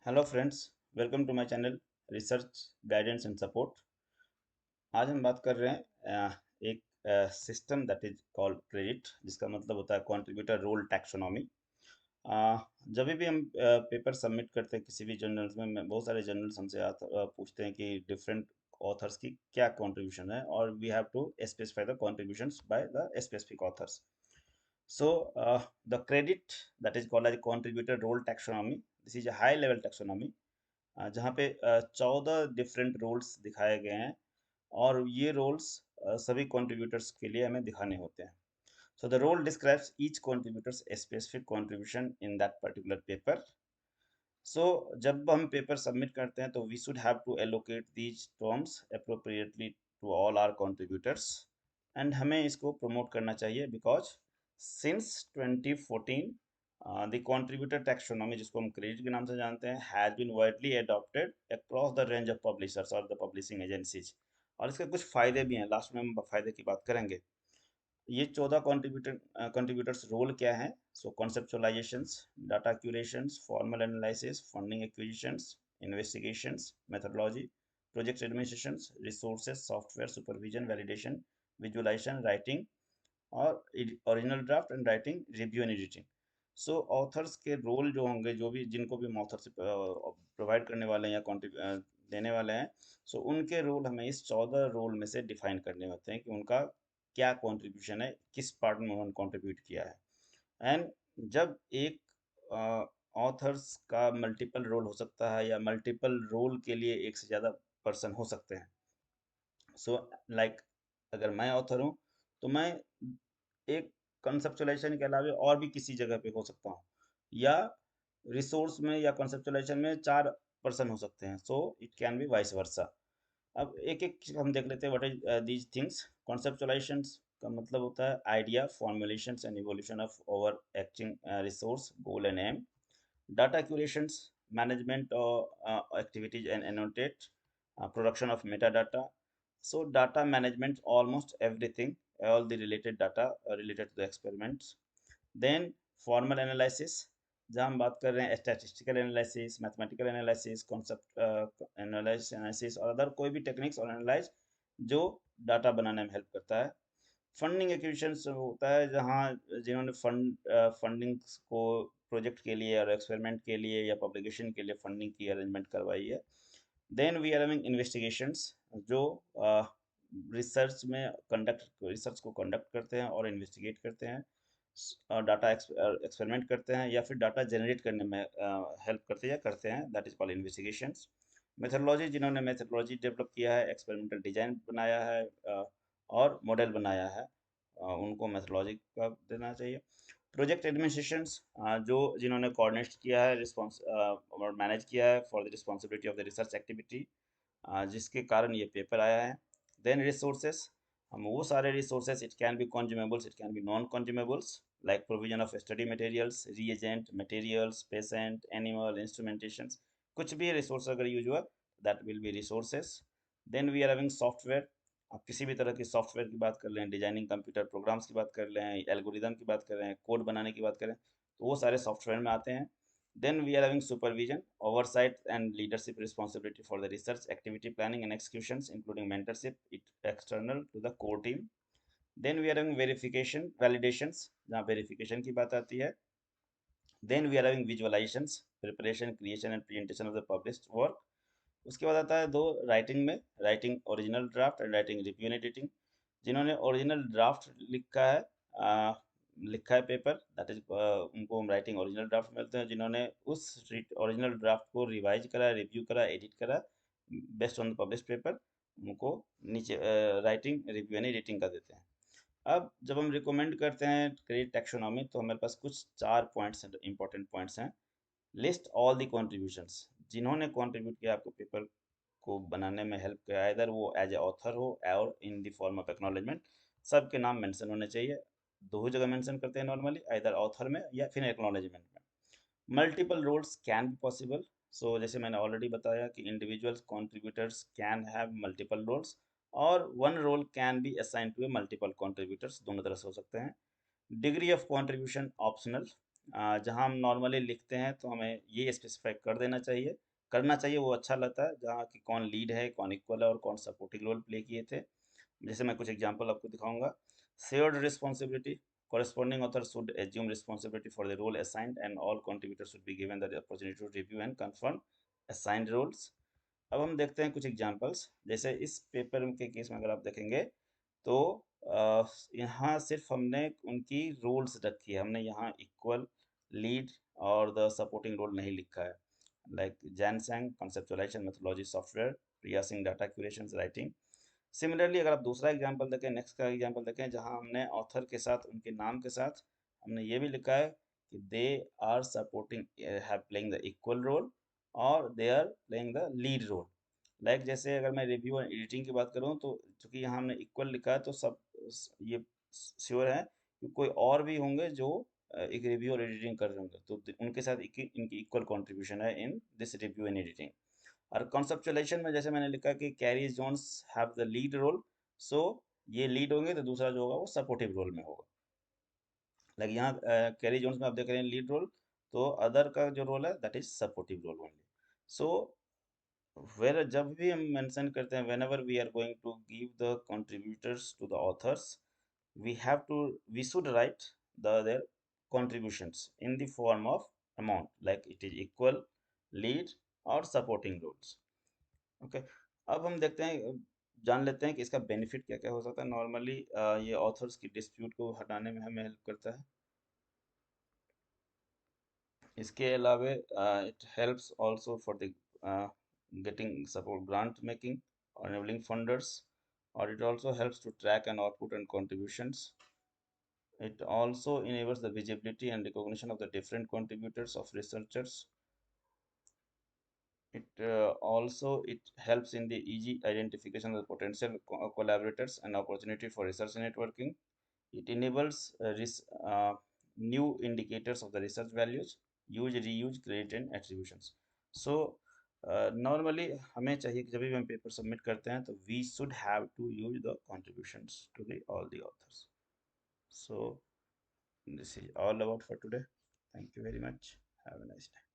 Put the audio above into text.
Hello friends, welcome to my channel research guidance and support. आज हम बात कर रहे हैं एक system that is called credit, जिसका मतलब होता है कंट्रीब्यूटर रोल टैक्सोनॉमी। जब भी हम पेपर सबमिट करते हैं किसी भी जर्नल्स में, बहुत सारे जर्नल्स हमसे पूछते हैं कि डिफरेंट ऑथर्स की क्या कंट्रीब्यूशन है, और we have to specify the contributions by the specific authors. So the credit that is called as contributor role taxonomy. This is a high level taxonomy जहाँ पे 14 डिफरेंट रोल्स दिखाए गए हैं, और ये रोल्स सभी कंट्रीब्यूटर्स के लिए हमें दिखाने होते हैं। So the role describes each contributors specific contribution in that particular paper. So जब हम पेपर सबमिट करते हैं तो we should have to allocate these terms appropriately to all our contributors, and हमें इसको प्रमोट करना चाहिए because since 2014 the contributor taxonomy, जिसको हम क्रेडिट के नाम से जानते हैं, has been widely adopted across the range of publishers और द पब्लिशिंग एजेंसीज। और इसके कुछ फायदे भी हैं, लास्ट में हम फायदे की बात करेंगे। ये 14 कंट्रीब्यूटर्स रोल क्या हैं? So conceptualizations, data curations, formal analysis, funding acquisitions, investigations, methodology, project administrations, resources, software supervision, validation, visualization, writing, और original draft and writing, review and editing. So authors के रोल जो होंगे, जो भी जिनको भी हम ऑथर से प्रोवाइड करने वाले हैं या देने वाले हैं, सो उनके रोल हमें इस 14 रोल में से डिफाइन करने होते हैं कि उनका क्या कंट्रीब्यूशन है, किस पार्ट में उन्होंने कंट्रीब्यूट किया है। एंड जब एक ऑथर्स का मल्टीपल रोल हो सकता है, या मल्टीपल रोल के लिए एक से ज़्यादा पर्सन हो सकते हैं। सो लाइक अगर मैं ऑथर हूँ तो मैं एक कंसेप्चुलाइजेशन के अलावा और भी किसी जगह पे हो सकता हूँ, या रिसोर्स में या कंसेप्चुलाइजेशन में चार पर्सन हो सकते हैं। So it can be vice versa. अब एक एक हम देख लेते हैं what is these things. Conceptualizations का मतलब होता है idea, formulations and evolution of overarching research, goal and aim. Data curations, management activities and annotate, production of metadata. So data management, almost everything, all the related data related to the experiments. Then formal analysis, जहाँ हम बात कर रहे हैं statistical analysis, mathematical analysis, concept analysis और other कोई भी techniques और एनालाइज जो डाटा बनाने में हेल्प करता है। फंडिंग एक्विजिशंस होता है जहाँ जिन्होंने फंडिंग को प्रोजेक्ट के लिए और एक्सपेरिमेंट के लिए या पब्लिकेशन के लिए फंडिंग की अरेंजमेंट करवाई है। Then we are having investigations, जो रिसर्च में रिसर्च को कंडक्ट करते हैं और इन्वेस्टिगेट करते हैं, डाटा एक्सपेरिमेंट करते हैं, या फिर डाटा जनरेट करने में हेल्प करते या करते हैं, that is called investigations. Methodology, जिन्होंने मेथोडोलॉजी डेवलप किया है, एक्सपेरिमेंटल डिजाइन बनाया है और मॉडल बनाया है, उनको मेथोडोलॉजी का देना चाहिए। प्रोजेक्ट एडमिनिस्ट्रेशंस, जो जिन्होंने कोऑर्डिनेट किया है, रिस्पॉन्स और मैनेज किया है for the responsibility of the research activity, जिसके कारण ये पेपर आया है। देन रिसोर्सेस, हम वो सारे resources, it can be consumables, it can be non consumables, like provision of study materials, reagent materials, patient, animal, instrumentations, कुछ भी रिसोर्स अगर यूज हुआ, that will be resources. Then we are having software, आप किसी भी तरह की software की बात कर लें, डिजाइनिंग कंप्यूटर प्रोग्राम्स की बात कर लें, एल्गोरिदम की बात करें, कोड बनाने की बात करें, तो वो सारे सॉफ्टवेयर में आते हैं। Then we are having supervision, oversight, and leadership responsibility for the research activity planning and executions, including mentorship, external to the core team. Then we are having verification, validations, जहाँ verification की बात आती है। Then we are having visualizations, preparation, creation, and presentation of the published work. उसके बाद आता है दो राइटिंग में, writing original draft and writing review and editing. जिन्होंने ओरिजिनल ड्राफ्ट लिखा है पेपर, दैट इज उनको हम राइटिंग ओरिजिनल ड्राफ्ट मिलते हैं। जिन्होंने उस ओरिजिनल ड्राफ्ट को रिवाइज करा, रिव्यू करा, एडिट करा based on the publish paper, उनको नीचे राइटिंग रिव्यू एंड एडिटिंग का देते हैं। अब जब हम रिकमेंड करते हैं क्रेडिट टैक्सोनॉमी, तो हमारे पास कुछ चार पॉइंट्स इंपॉर्टेंट पॉइंट्स हैं। लिस्ट ऑल द कॉन्ट्रीब्यूशंस, जिन्होंने कंट्रीब्यूट किया आपको पेपर को बनाने में हेल्प किया, इधर वो एज ए ऑथर हो और in the form of acknowledgement, सबके नाम मेंशन होने चाहिए। दो जगह मेंशन करते हैं नॉर्मली, इधर ऑथर में या फिर एक्नॉलेजमेंट में। Multiple roles can be possible. So जैसे मैंने ऑलरेडी बताया कि individuals contributors can have multiple roles, और one role can be assign to a multiple contributors, दोनों तरह से हो सकते हैं। डिग्री ऑफ कंट्रीब्यूशन ऑप्शनल, जहाँ हम नॉर्मली लिखते हैं तो हमें ये स्पेसिफाई कर देना चाहिए, करना चाहिए, वो अच्छा लगता है, जहाँ कि कौन लीड है, कौन इक्वल है और कौन सपोर्टिंग रोल प्ले किए थे। जैसे मैं कुछ एग्जांपल आपको दिखाऊंगा। Shared responsibility, corresponding author should assume responsibility for the role assigned and all contributors should be given the opportunity to review and confirm assigned roles। अब हम देखते हैं कुछ एग्जांपल्स। जैसे इस पेपर के केस में अगर आप देखेंगे तो यहाँ सिर्फ हमने उनकी रोल्स रखी है, हमने यहाँ इक्वल, लीड और द सपोर्टिंग रोल नहीं लिखा है। Like Zhang San conceptualization methodology software, Priya Singh data curation writing. Similarly अगर आप दूसरा एग्जांपल देखें, नेक्स्ट का एग्जांपल देखें, जहां हमने ऑथर के साथ, उनके नाम के साथ हमने ये भी लिखा है कि they are supporting, have playing the equal role और they are playing the lead role. Like जैसे अगर मैं रिव्यू और एडिटिंग की बात करूं तो चूंकि यहाँ हमने इक्वल लिखा है तो सब ये श्योर है कि कोई और भी होंगे जो एक रिव्यू और एडिटिंग कर रहे होंगे, तो उनके साथ इनकी इक्वल कंट्रीब्यूशन है in this review and editing. और कॉन्सेप्चुअलाइजेशन में जैसे मैंने लिखा कि Carrie Jones have the lead role, so ये लीड होंगे तो दूसरा जो होगा वो सपोर्टिव रोल में होगा। लाइक यहाँ कैरी जोन्स में आप देख रहे हैं लीड रोल, तो अदर का जो रोल है that is supportive role only. So where जब भी हम मेंशन करते हैं, whenever we are going to give the contributors to the authors, we have to we should write their contributions in the form of amount, like it is equal, lead और supporting roles। Okay, अब हम देखते हैं, जान लेते हैं कि इसका बेनिफिट क्या क्या हो सकता है। नॉर्मली ये ऑथर्स की डिस्प्यूट को हटाने में हमें हेल्प करता है। इसके अलावा it helps also for the getting support grant making or enabling funders, or it also helps to track and output and contributions. It also enables the visibility and recognition of the different contributors of researchers. It helps in the easy identification of the potential collaborators and opportunity for research networking. It enables new indicators of the research values, use, reuse, credit and attributions. So normally हमें चाहिए कि जब भी हम paper submit करते हैं तो we should have to use the contributions to the all the authors. So this is all about for today. Thank you very much. Have a nice day.